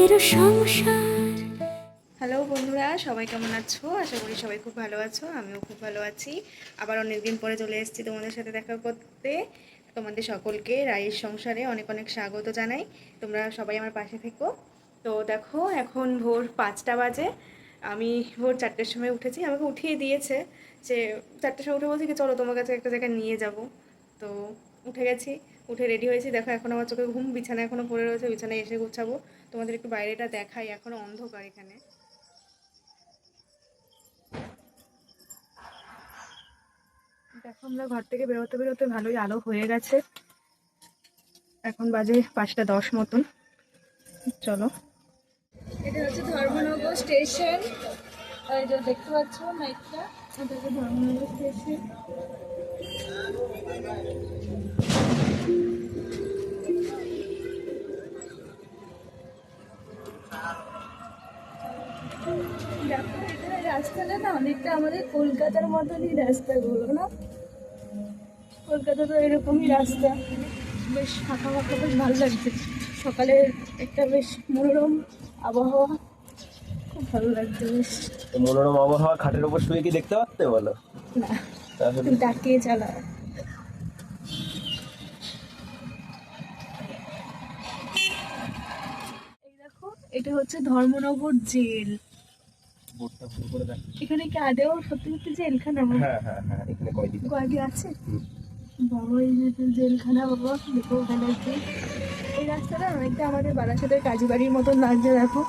সুখের সংসার। হ্যালো বন্ধুরা, সবাই কেমন আছো? আশা করি সবাই খুব ভালো আছো। আমিও খুব ভালো আছি। আবার অনেক দিন পরে চলে এসেছি তোমাদের সাথে দেখা করতে। তোমাদের সকলকে রায়ের সংসারে অনেক অনেক স্বাগত জানাই। তোমরা সবাই আমার পাশে থেকো। তো দেখো, এখন ভোর 5টা বাজে। আমি ভোর 4টের সময় উঠেছি। আমাকে উঠিয়ে দিয়েছে যে 4টের সময় উঠে বলছি কি চলো তোমার কাছে একটা জায়গায় নিয়ে যাব। তো উঠে গেছি, উঠে রেডি হয়েছি। দেখো এখন আমার চোখে ঘুম, বিছানা এখনও পড়ে রয়েছে, বিছানায় এসে গুছাবো। তোমাদের একটু বাইরেটা দেখাই, এখনও অন্ধকার এখানে। দেখো আমরা ঘর থেকে বেরোতে বেরোতে ভালোই আলো হয়ে গেছে। এখন বাজে 5টা 10 মতন। চলো, এটা হচ্ছে ধর্মনগর স্টেশন। এই যে দেখতে পাচ্ছ নাইটটা, এটা হচ্ছে ধর্মনগর স্টেশন। দেখো এখানে রাস্তাটা না অনেকটা আমাদের কলকাতার মতনই রাস্তাগুলো না। কলকাতা তো এরকমই রাস্তা, বেশ ফাঁকা ফাঁকা, বেশ ভালো লাগছে। সকালের একটা বেশ মনোরম আবহাওয়া, খুব ভালো লাগছে বেশ। মনোরম আবহাওয়া খাটের উপর শুয়ে কি দেখতে পারতে বলো? না, তাহলে ডাকিয়ে চালা। এই দেখো, এটা হচ্ছে ধর্মনগর জেল। বোর্ডটা ভালো করে দেখ। এখানে কি আদেও সত্যি সত্যি জেলখানা? হ্যাঁ হ্যাঁ হ্যাঁ, এখানে কয়দিন কয়েকদিন আছে বাবা, এই যে জেলখানা বাবা, দেখো ওখানে আছে। এই রাস্তাটা অনেকটা আমাদের বারাসাতের কাজীবাড়ির মতন লাগছে। দেখো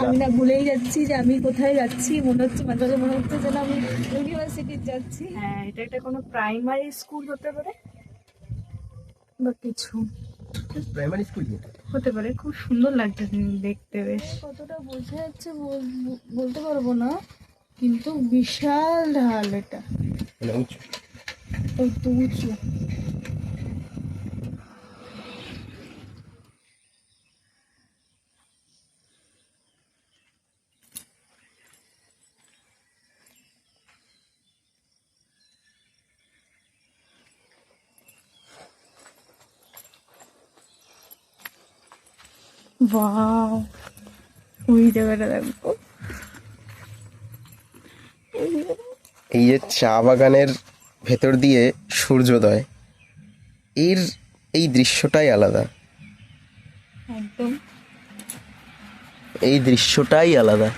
আমি না ভুলেই যাচ্ছি যে আমি কোথায় যাচ্ছি। মনে হচ্ছে মাঝে মাঝে মনে হচ্ছে যেন আমি ইউনিভার্সিটি যাচ্ছি। হ্যাঁ, এটা একটা কোনো প্রাইমারি স্কুল হতে পারে বা কিছু প্রাইমারি স্কুল হতে পারে। খুব সুন্দর লাগছে দেখতে, বেশ। কতটা বোঝা যাচ্ছে বলতে পারবো না, কিন্তু বিশাল ঢাল এটা, মানে উঁচু। একটু উঁচু। ওয়াও, ওই জায়গাটা দেখো। এই যে চা বাগানের ভেতর দিয়ে সূর্যোদয়, এর এই দৃশ্যটাই আলাদা। একদম এই দৃশ্যটাই আলাদা।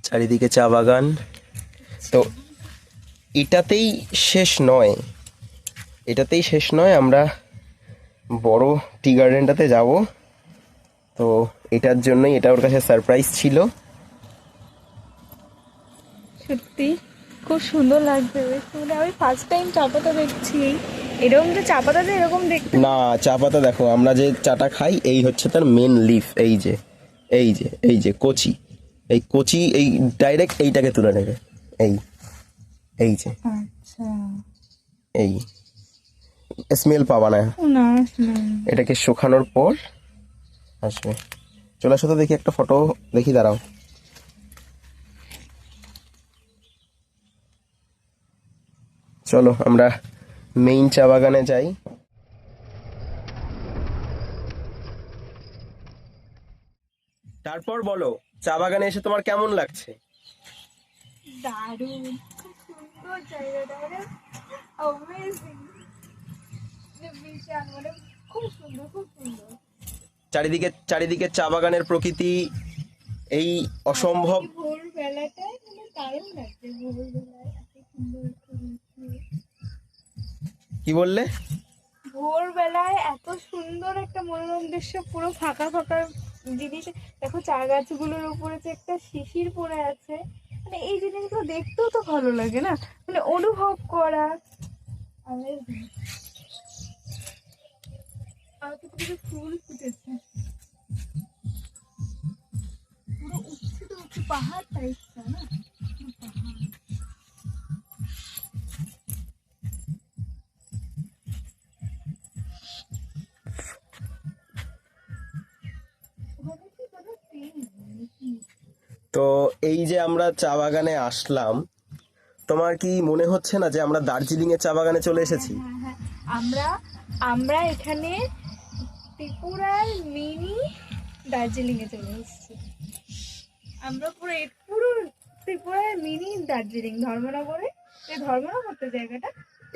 চারিদিকে চা বাগান। তো এটাতেই শেষ নয়, এটাতেই শেষ নয়, আমরা বড় টি গার্ডেনটাতে যাব। তো এটার জন্যই, এটা ওর কাছে সারপ্রাইজ ছিল। সত্যি খুব সুন্দর লাগছে বেশ। মানে আমি ফার্স্ট টাইম চা পাতা দেখছি। এরকম তো চা পাতা যে এরকম দেখতে না, চা পাতা দেখো, আমরা যে চাটা খাই এই হচ্ছে তার মেন লিফ। এই যে এই যে এই যে কচি, এই কচি, এই ডাইরেক্ট এইটাকে তুলে নেবে। এই এই যে আচ্ছা, এই স্মেল পাবা না, না এটাকে শুকানোর পর আসবে। চলে আসো তো, দেখি একটা ফটো দেখি, দাঁড়াও। চলো আমরা মেইন চা বাগানে যাই। তারপর বলো, চা বাগানে এসে তোমার কেমন লাগছে? দারুণ, খুব সুন্দর জায়গাটা, মানে অ্যামেজিং, বিশাল, মানে খুব সুন্দর, খুব সুন্দর। চারিদিকে চারিদিকে চা বাগানের প্রকৃতি, এই অসম্ভব। ভোরবেলাটাই মানে দারুণ লাগছে। ভোরবেলায় এত সুন্দর একটা দৃশ্য। কি বললে? ভোরবেলায় এত সুন্দর একটা মনোরম দৃশ্য, পুরো ফাঁকা ফাঁকা জিনিস। দেখো চা গাছগুলোর উপরে যে একটা শিশির পড়ে আছে, মানে এই জিনিসগুলো দেখতেও তো ভালো লাগে না, মানে অনুভব করা। আর কিছু কিছু ফুল ফুটেছে, পুরো উঠছে তো উঠছে, পাহাড় টাইপটা না, পুরো পাহাড়। ওখানে কি কোনো ট্রেন? তো এই যে আমরা চা বাগানে আসলাম, তো তোমার কি মনে হচ্ছে না যে আমরা দার্জিলিং এর চা বাগানে চলে এসেছি? হ্যাঁ হ্যাঁ, আমরা আমরা এখানে ত্রিপুরার মিনি দার্জিলিং এ চলে এসেছি। আমরা পুরো ত্রিপুরার মিনি দার্জিলিং, ধর্মনগরে। এই ধর্মনগর তো জায়গাটা।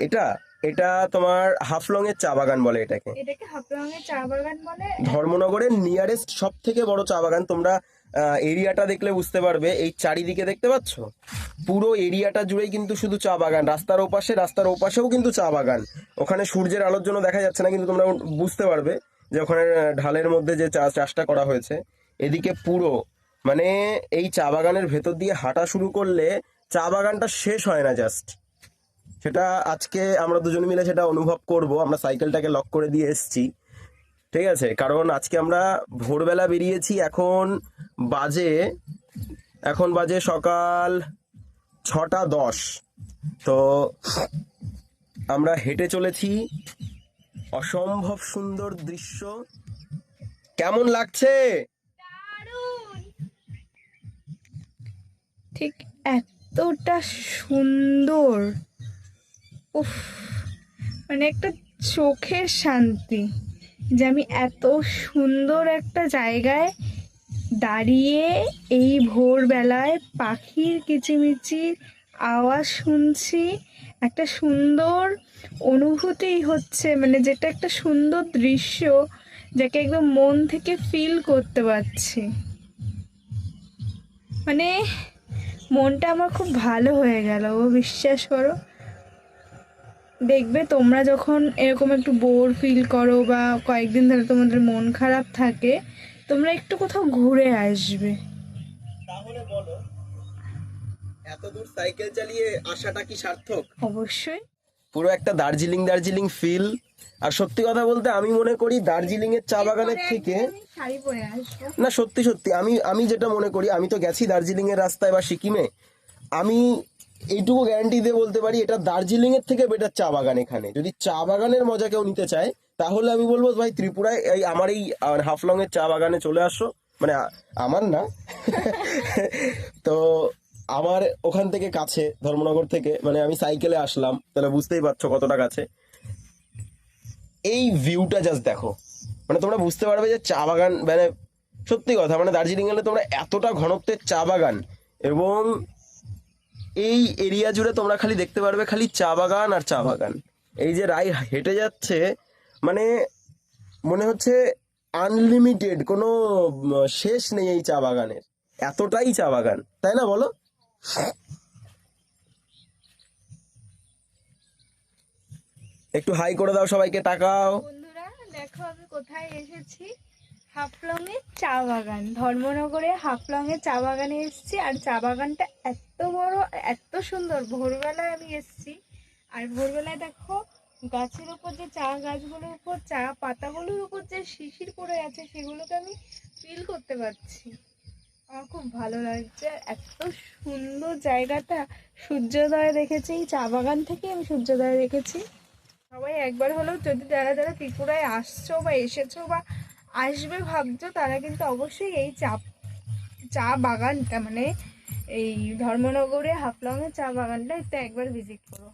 এটা এটা তোমার হাফলং এর চা বাগান বলে এটাকে। এটাকে হাফলং এর চা বাগান বলে। ধর্মনগরের নিয়ারেস্ট সব থেকে বড় চা বাগান। তোমরা এরিয়াটা দেখলে বুঝতে পারবে, এই চারিদিকে দেখতে পাচ্ছ পুরো এরিয়াটা জুড়েই কিন্তু শুধু চা বাগান। রাস্তার ওপাশেও কিন্তু চা বাগান। ওখানে সূর্যের আলোর জন্য দেখা যাচ্ছে না, কিন্তু তোমরা বুঝতে পারবে যে ওখানে ঢালের মধ্যে যে চাষটা করা হয়েছে। এদিকে পুরো মানে এই চা বাগানের ভেতর দিয়ে হাঁটা শুরু করলে চা বাগানটা শেষ হয় না জাস্ট। সেটা আজকে আমরা দুজন মিলে সেটা অনুভব করব। আমরা সাইকেলটাকে লক করে দিয়ে এসেছি, ঠিক আছে? কারণ আজকে আমরা ভোরবেলা বেরিয়েছি। এখন বাজে সকাল 6:10। তো আমরা হেঁটে চলেছি। অসম্ভব সুন্দর দৃশ্য। কেমন লাগছে? ঠিক এতটা সুন্দর, উফ, মানে একটা চোখের শান্তি যে আমি এত সুন্দর একটা জায়গায় দাঁড়িয়ে এই ভোরবেলায় পাখির কিচিমিচির আওয়াজ শুনছি। একটা সুন্দর অনুভূতি হচ্ছে, মানে যেটা একটা সুন্দর দৃশ্য, যাকে একদম মন থেকে ফিল করতে পারছি। মানে মনটা আমার খুব ভালো হয়ে গেল, বিশ্বাস করো। দেখবে তোমরা যখন এরকম একটু বোর ফিল করো বা কয়েকদিন ধরে তোমাদের মন খারাপ থাকে, তোমরা একটু কোথাও ঘুরে আসবে। তাহলে বলো, এত দূর সাইকেল চালিয়ে আসাটা কি সার্থক? অবশ্যই। পুরো একটা দার্জিলিং ফিল। আর সত্যি কথা বলতে আমি মনে করি দার্জিলিং এর চা বাগানের থেকে, শাড়ি পরে আসবো না সত্যি সত্যি আমি যেটা মনে করি, আমি তো গেছি দার্জিলিং এর রাস্তায় বা সিকিমে, আমি এইটুকু গ্যারান্টি দিয়ে বলতে পারি এটা দার্জিলিং এর থেকে বেটার চা বাগান এখানে। যদি চা বাগানের মজা কেউ নিতে চায় তাহলে আমি বলবো ভাই ত্রিপুরায় আমার এই হাফলং এর চা বাগানে চলে আসো। মানে আমার না তো আমার ওখান থেকে কাছে, ধর্মনগর থেকে, মানে আমি সাইকেলে আসলাম, তাহলে বুঝতেই পারছো কতটা কাছে। এই ভিউটা জাস্ট দেখো, মানে তোমরা বুঝতে পারবে যে চা বাগান মানে সত্যি কথা, মানে দার্জিলিং এলে তোমরা এতটা ঘনত্বের চা বাগান, এবং এই এরিয়া জুড়ে তোমরা খালি দেখতে পারবে খালি চা বাগান আর চা বাগান। এই যে রাই হেঁটে যাচ্ছে, মানে মনে হচ্ছে আনলিমিটেড, কোনো শেষ নেই এই চা বাগানের। এতটাই চা বাগান, তাই না বলো? একটু হাই করে দাও সবাইকে, তাকাও। বন্ধুরা দেখো আমি কোথায় এসেছি। হাফলং এর চা বাগান, ধর্মনগরে হাফলং এর চা বাগানে এসেছি। আর চা বাগানটা এত বড়, এত সুন্দর। ভোরবেলায় আমি এসেছি, আর ভোরবেলায় দেখো গাছের উপর যে চা গাছগুলোর উপর চা পাতাগুলোর উপর যে শিশির পড়ে আছে, সেগুলোকে আমি ফিল করতে পারছি। আমার খুব ভালো লাগছে। এত সুন্দর জায়গাটা। সূর্যোদয় দেখেছি এই চা বাগান থেকে, আমি সূর্যোদয় দেখেছি। সবাই একবার হলেও, যদি যারা যারা ত্রিপুরায় আসছো বা এসেছো বা আসবে ভাবছো, তারা কিন্তু অবশ্যই এই চা বাগানটা, মানে এই ধর্মনগরে হাফলংয়ের চা বাগানটা একবার ভিজিট করো।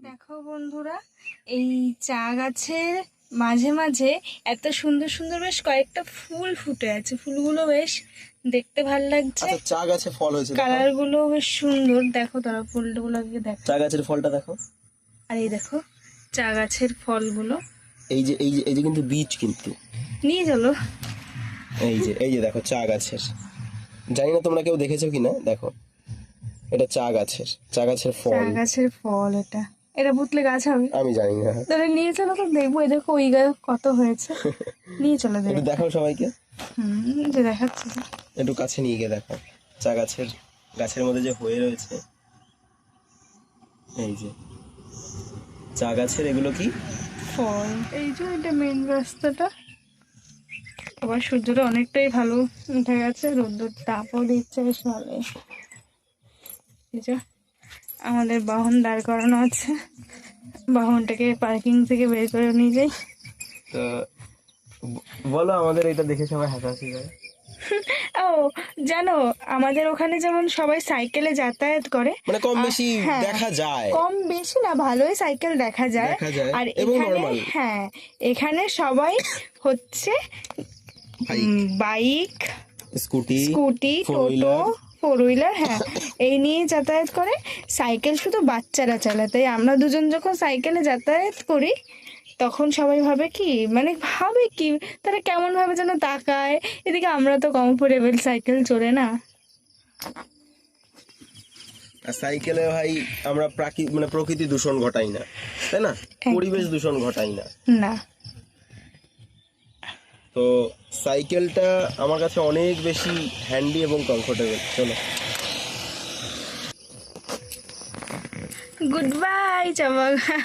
দেখো বন্ধুরা, এই চা গাছের মাঝে মাঝে এত সুন্দর সুন্দর বেশ কয়েকটা ফুল ফুটে আছে। ফুলগুলো বেশ দেখতে ভালো লাগছে। আচ্ছা, চা গাছে ফল হয়েছে, কালার গুলো বেশ সুন্দর। দেখো তারা ফুলগুলোকে দেখো, চা গাছের ফলটা দেখো। আর এই দেখো চা গাছের ফলগুলো। এই যে কিন্তু বীজ, কিন্তু নিয়ে চলো। এই যে দেখো চা গাছের জানি না তোমরা কেউ দেখেছো কিনা, দেখো এটা চা গাছের চা ফল। গাছের ফল এটা, এটা পুতলে গাছ হবে? আমি জানি না। তাহলে নিয়ে চলো তো, দেখবো। এই দেখো ওই গাছ কত হয়েছে, নিয়ে চলো একটু দেখো। দেখাও সবাইকে, যে দেখাচ্ছি যে। একটু কাছে নিয়ে গিয়ে দেখাও চা গাছের মধ্যে যে হয়ে রয়েছে, এই যে চা গাছের এগুলো কি ফল। এই যে এটা মেন রাস্তাটা, আবার সূর্যটা অনেকটাই ভালো উঠে গেছে, রোদ্দুর তাপও দিচ্ছে বেশ ভালো। এই যে আমাদের বাহন দাঁড় করানো আছে, বাহনটাকে পার্কিং থেকে বের করে নিয়ে যাই। তো বলো, আমাদের এটা দেখে সবাই হাসাহাসি করে। ও জানো, আমাদের ওখানে যেমন সবাই সাইকেলে যাতায়াত করে, মানে কম বেশি হ্যাঁ, দেখা যায়, কম বেশি না, ভালোই সাইকেল দেখা যায়। আর এবং এখানে নরমাল হ্যাঁ, এখানে সবাই হচ্ছে বাইক, স্কুটি, স্কুটি, টোটো, ফোর হুইলার, হ্যাঁ, এই নিয়ে যাতায়াত করে। সাইকেল শুধু বাচ্চারা চালায়, তাই আমরা দুজন যখন সাইকেলে যাতায়াত করি তখন সবাই ভাবে কি, মানে ভাবে কি, তারা কেমন ভাবে যেন তাকায়। এদিকে আমরা তো কমফোর্টেবল, সাইকেল চলে না। আর সাইকেলে ভাই আমরা প্রকৃতি দূষণ ঘটাই না, তাই না? পরিবেশ দূষণ ঘটাই না। না, তো সাইকেলটা আমার কাছে অনেক বেশি হ্যান্ডি এবং কমফোর্টেবল। চলো গুড বাই চাবাগা।